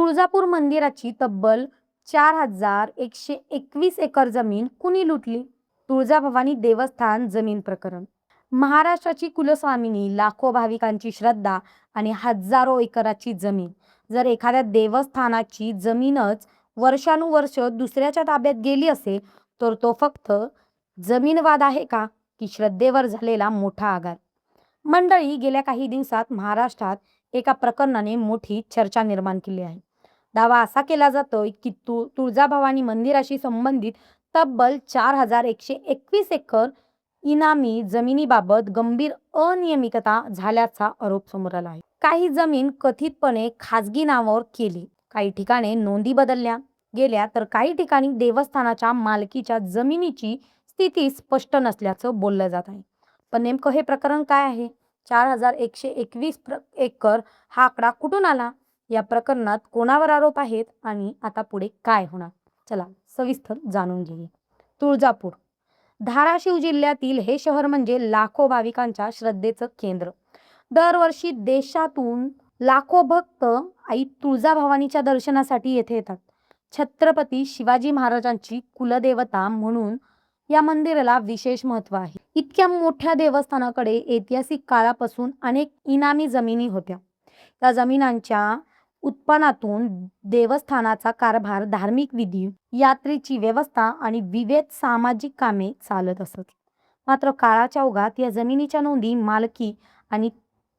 तुळजापूर मंदिराची तब्बल 4121 एकर जमीन कुणी लुटली? तुळजाभवानी देवस्थान जमीन प्रकरण. महाराष्ट्राची कुलस्वामिनी, लाखो भाविकांची श्रद्धा आणि हजारो एकराची जमीन. जर एखाद्या देवस्थानाची जमीनच वर्षानुवर्ष दुसऱ्याच्या ताब्यात गेली असेल तर तो फक्त जमीन वाद आहे का, की श्रद्धेवर झालेला मोठा आघात? मंडळी, गेल्या काही दिवसात महाराष्ट्रात एका प्रकरणाने मोठी चर्चा निर्माण केली आहे. दावा असा केला जातोय की तुळजाभवानी मंदिराशी संबंधित तब्बल 4121 एकर इनामी जमिनीबाबत गंभीर अनियमितता झाल्याचा आरोप समोर आला आहे. काही जमीन कथितपणे खाजगी नावावर केली, काही ठिकाणी नोंदी बदलल्या गेल्या, तर काही ठिकाणी देवस्थानाच्या मालकीच्या जमिनीची स्थिती स्पष्ट नसल्याचं बोललं जात आहे. पण नेमकं हे प्रकरण काय आहे? 4121 एकर हा आकडा कुठून आला? या प्रकरणात कोणावर आरोप आहेत आणि आता पुढे काय होणार? चला सविस्तर जाणून घेऊया. तुळजापूर. धाराशिव जिल्ह्यातील हे शहर म्हणजे लाखो भाविकांच्या श्रद्धेचं केंद्र. दरवर्षी देशातून लाखो भक्त आई तुळजाभवानीच्या दर्शनासाठी येथे येतात. छत्रपती शिवाजी महाराजांची कुलदेवता म्हणून या मंदिराला विशेष महत्त्व आहे. इतक्या मोठ्या देवस्थानाकडे ऐतिहासिक काळापासून अनेक इनामी जमिनी होत्या. त्या जमिनांच्या उत्पन्नातून देवस्थानाचा कारभार, धार्मिक विधी, यात्रेची व्यवस्था आणि विविध सामाजिक कामे चालत असत. मात्र काळाच्या ओघात या जमिनीच्या नोंदी, मालकी आणि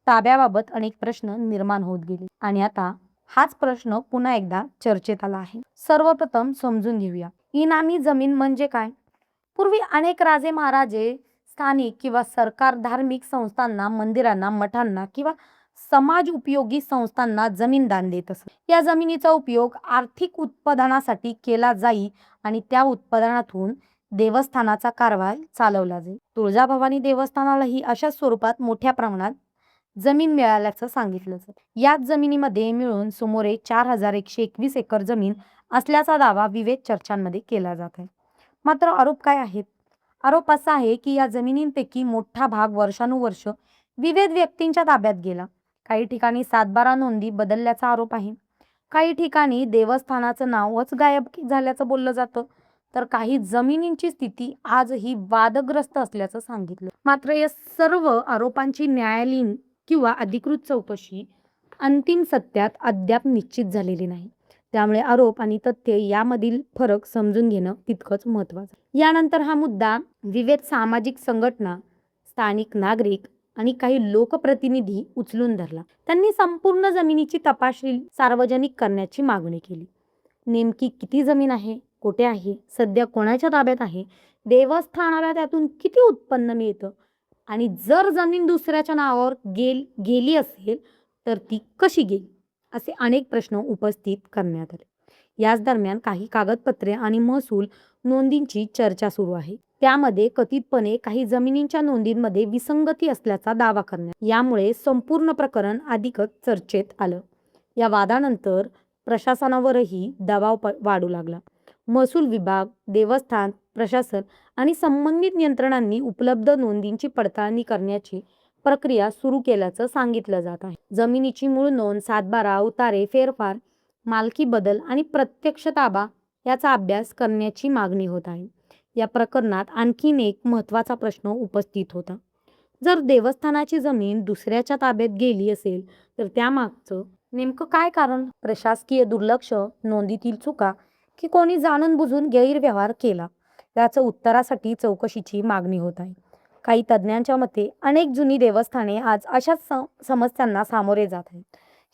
ताब्याबाबत अनेक प्रश्न निर्माण होत गेले आणि आता हाच प्रश्न पुन्हा एकदा चर्चेत आला आहे. सर्वप्रथम समजून घेऊया, इनामी जमीन म्हणजे काय. पूर्वी अनेक राजे महाराजे स्थानिक किंवा सरकार धार्मिक संस्थांना, मंदिरांना, मठांना किंवा समाज उपयोगी संस्थांना जमीन दान देत असत. या जमिनीचा उपयोग आर्थिक उत्पादनासाठी केला जाई आणि त्या उत्पादनातून देवस्थानाचा कारभार चालवला जाईल. तुळजाभवानी देवस्थानालाही अशाच स्वरूपात मोठ्या प्रमाणात जमीन मिळाल्याचं सांगितलं जातं. याच जमिनीमध्ये मिळून सुमारे 4121 एकर जमीन असल्याचा दावा विविध चर्चांमध्ये केला जात आहे. मात्र आरोप काय आहेत? आरोप असा आहे की या जमिनींपैकी मोठा भाग वर्षानुवर्ष विविध व्यक्तींच्या ताब्यात गेला. काही ठिकाणी 7-12 नोंदी बदलल्याचा आरोप आहे. काही ठिकाणी देवस्थानाचं नावच गायब झाल्याचं बोललं जातं. तर काही जमिनींची स्थिती आजही वादग्रस्त असल्याचं सांगितलं. मात्र या सर्व आरोपांची न्यायालयीन किंवा अधिकृत चौकशी अंतिम सत्यात अद्याप निश्चित झालेली नाही. त्यामुळे आरोप आणि तथ्य यामधील फरक समजून घेणं तितकंच महत्त्वाचं. यानंतर हा मुद्दा विविध सामाजिक संघटना, स्थानिक नागरिक आणि काही लोकप्रतिनिधी उचलून धरला. त्यांनी संपूर्ण जमिनीची तपासणी सार्वजनिक करण्याची मागणी केली. नेमकी किती जमीन आहे, कुठे आहे, सध्या कोणाच्या ताब्यात आहे, देवस्थानाला त्यातून किती उत्पन्न मिळतं आणि जर जमीन दुसऱ्याच्या नावावर गेली असेल तर ती कशी गेली, असे अनेक प्रश्न उपस्थित करण्यात आले. याच दरम्यान काही कागदपत्रे आणि महसूल नोंदींची चर्चा सुरू आहे. त्यामध्ये कथितपणे काही जमिनींच्या नोंदींमध्ये विसंगती असल्याचा दावा करण्यात. यामुळे संपूर्ण प्रकरण अधिकच चर्चेत आलं. या वादानंतर प्रशासनावरही दबाव वाढू लागला. महसूल विभाग, देवस्थान प्रशासन आणि संबंधित यंत्रणांनी उपलब्ध नोंदींची पडताळणी करण्याची प्रक्रिया सुरू केल्याचं सांगितलं जात आहे. जमिनीची मूळ नोंद, 7-12 उतारे, फेरफार, मालकी बदल आणि प्रत्यक्ष ताबा याचा अभ्यास करण्याची मागणी होत आहे. या प्रकरणात आणखीन एक महत्त्वाचा प्रश्न उपस्थित होता. जर देवस्थानाची जमीन दुसऱ्याच्या ताब्यात गेली असेल तर त्यामागचं नेमकं काय कारण? प्रशासकीय दुर्लक्ष, नोंदीतील चुका की कोणी जाणून बुजून गैरव्यवहार केला? याचं उत्तरासाठी चौकशीची मागणी होत आहे. काही तज्ज्ञांच्या मते अनेक जुनी देवस्थाने आज अशाच समस्यांना सामोरे जात आहेत.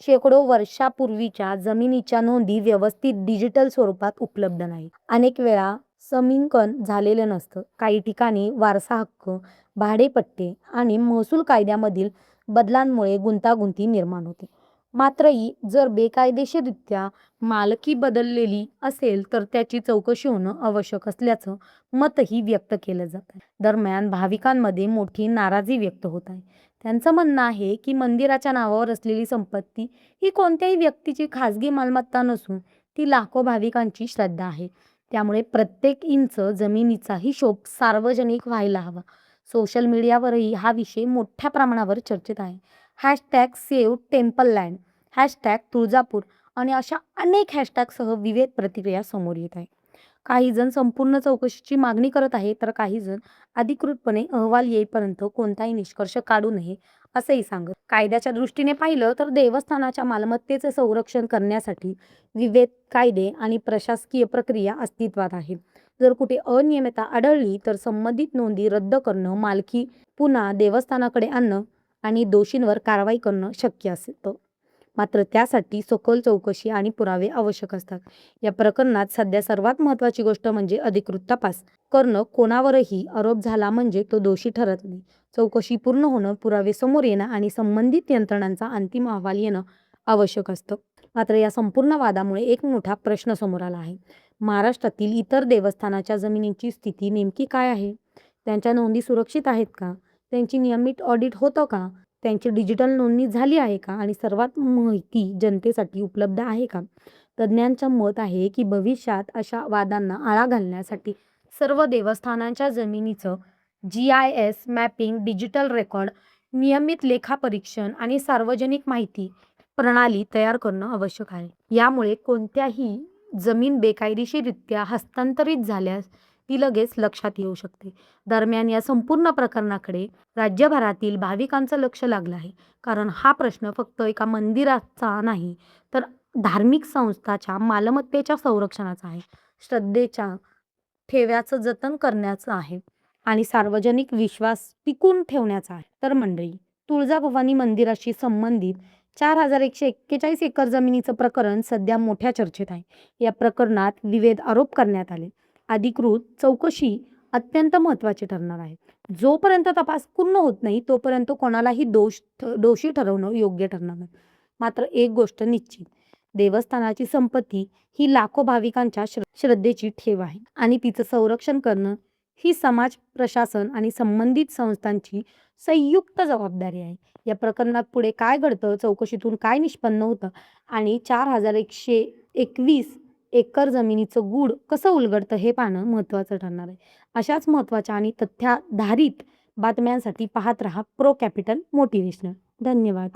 शेकडो वर्षापूर्वीच्या जमिनीच्या नोंदी व्यवस्थित डिजिटल स्वरूपात उपलब्ध नाही. अनेक वेळा समीकरण झालेलं नसतं. काही ठिकाणी वारसा हक्क, भाडेपट्टे आणि महसूल कायद्यामधील बदलांमुळे गुंतागुंती निर्माण होते. मात्र जर बेकायदेशीररित्या मालकी बदललेली असेल तर त्याची चौकशी होणं आवश्यक असल्याचं मतही व्यक्त केलं जात आहे. दरम्यान भाविकांमध्ये मोठी नाराजी व्यक्त होत आहे. त्यांचं म्हणणं आहे की मंदिराच्या नावावर असलेली संपत्ती ही कोणत्याही व्यक्तीची खाजगी मालमत्ता नसून ती लाखो भाविकांची श्रद्धा आहे. त्यामुळे प्रत्येक इंच जमिनीचा हिशोब सार्वजनिक व्हायला हवा. सोशल मीडियावरही हा विषय मोठ्या प्रमाणावर चर्चेत आहे. #SaveTempleLand, #तुळजापूर आणि अशा अनेक हॅशटॅगसह विविध प्रतिक्रिया समोर येत आहे. काही जण संपूर्ण चौकशीची मागणी करत आहे, तर काही जण अधिकृतपणे अहवाल येईपर्यंत कोणताही निष्कर्ष काढू नये असंही सांगत. कायद्याच्या दृष्टीने पाहिलं तर देवस्थानाच्या मालमत्तेचे संरक्षण करण्यासाठी विविध कायदे आणि प्रशासकीय प्रक्रिया अस्तित्वात आहेत. जर कुठे अनियमितता आढळली तर संबंधित नोंदी रद्द करणं, मालकी पुन्हा देवस्थानाकडे आणणं आणि दोषींवर कारवाई करणं शक्य असतं. मात्र त्यासाठी सखोल चौकशी आणि पुरावे आवश्यक असतात. या प्रकरणात सध्या सर्वात महत्त्वाची गोष्ट म्हणजे अधिकृत तपास करणं. कोणावरही आरोप झाला म्हणजे तो दोषी ठरत नाही. चौकशी पूर्ण होणं, पुरावे समोर येणं आणि संबंधित यंत्रणांचा अंतिम अहवाल येणं आवश्यक असतं. मात्र या संपूर्ण वादामुळे एक मोठा प्रश्न समोर आला आहे. महाराष्ट्रातील इतर देवस्थानाच्या जमिनींची स्थिती नेमकी काय आहे? त्यांच्या नोंदी सुरक्षित आहेत का? त्यांची नियमित ऑडिट होतं का? त्यांची डिजिटल नोंदणी झाली आहे का? आणि सर्वात माहिती जनतेसाठी उपलब्ध आहे का? तज्ज्ञांचं मत आहे की भविष्यात अशा वादांना आळा घालण्यासाठी सर्व देवस्थानांच्या जमिनीचं GIS मॅपिंग, डिजिटल रेकॉर्ड, नियमित लेखापरीक्षण आणि सार्वजनिक माहिती प्रणाली तयार करणं आवश्यक आहे. यामुळे कोणत्याही जमीन बेकायदेशीररित्या हस्तांतरित झाल्यास ती लगेच लक्षात येऊ शकते. दरम्यान या संपूर्ण प्रकरणाकडे राज्यभरातील भाविकांचं लक्ष लागलं आहे. कारण हा प्रश्न फक्त एका मंदिराचा नाही, तर धार्मिक संस्थाच्या मालमत्तेच्या संरक्षणाचा आहे, श्रद्धेच्या ठेव्याचं जतन करण्याचं आहे आणि सार्वजनिक विश्वास टिकून ठेवण्याचा आहे. तर मंडळी, तुळजाभवानी मंदिराशी संबंधित 4141 एकर जमिनीचं प्रकरण सध्या मोठ्या चर्चेत आहे. या प्रकरणात विविध आरोप करण्यात आले. अधिकृत चौकशी अत्यंत महत्त्वाची ठरणार आहे. जोपर्यंत तपास पूर्ण होत नाही तोपर्यंत कोणालाही दोषी ठरवणं योग्य ठरणार नाही. मात्र एक गोष्ट निश्चित, देवस्थानाची संपत्ती ही लाखो भाविकांच्या श्रद्धेची ठेव आहे आणि तिचं संरक्षण करणं ही समाज, प्रशासन आणि संबंधित संस्थांची संयुक्त जबाबदारी आहे. या प्रकरणात पुढे काय घडतं, चौकशीतून काय निष्पन्न होतं आणि 4121 एकर जमिनीचं गूढ कसं उलगडतं हे पाहणं महत्त्वाचं ठरणार आहे. अशाच महत्त्वाच्या आणि तथ्याधारित बातम्यांसाठी पाहत रहा प्रो कॅपिटल मोटिवेशनल. धन्यवाद.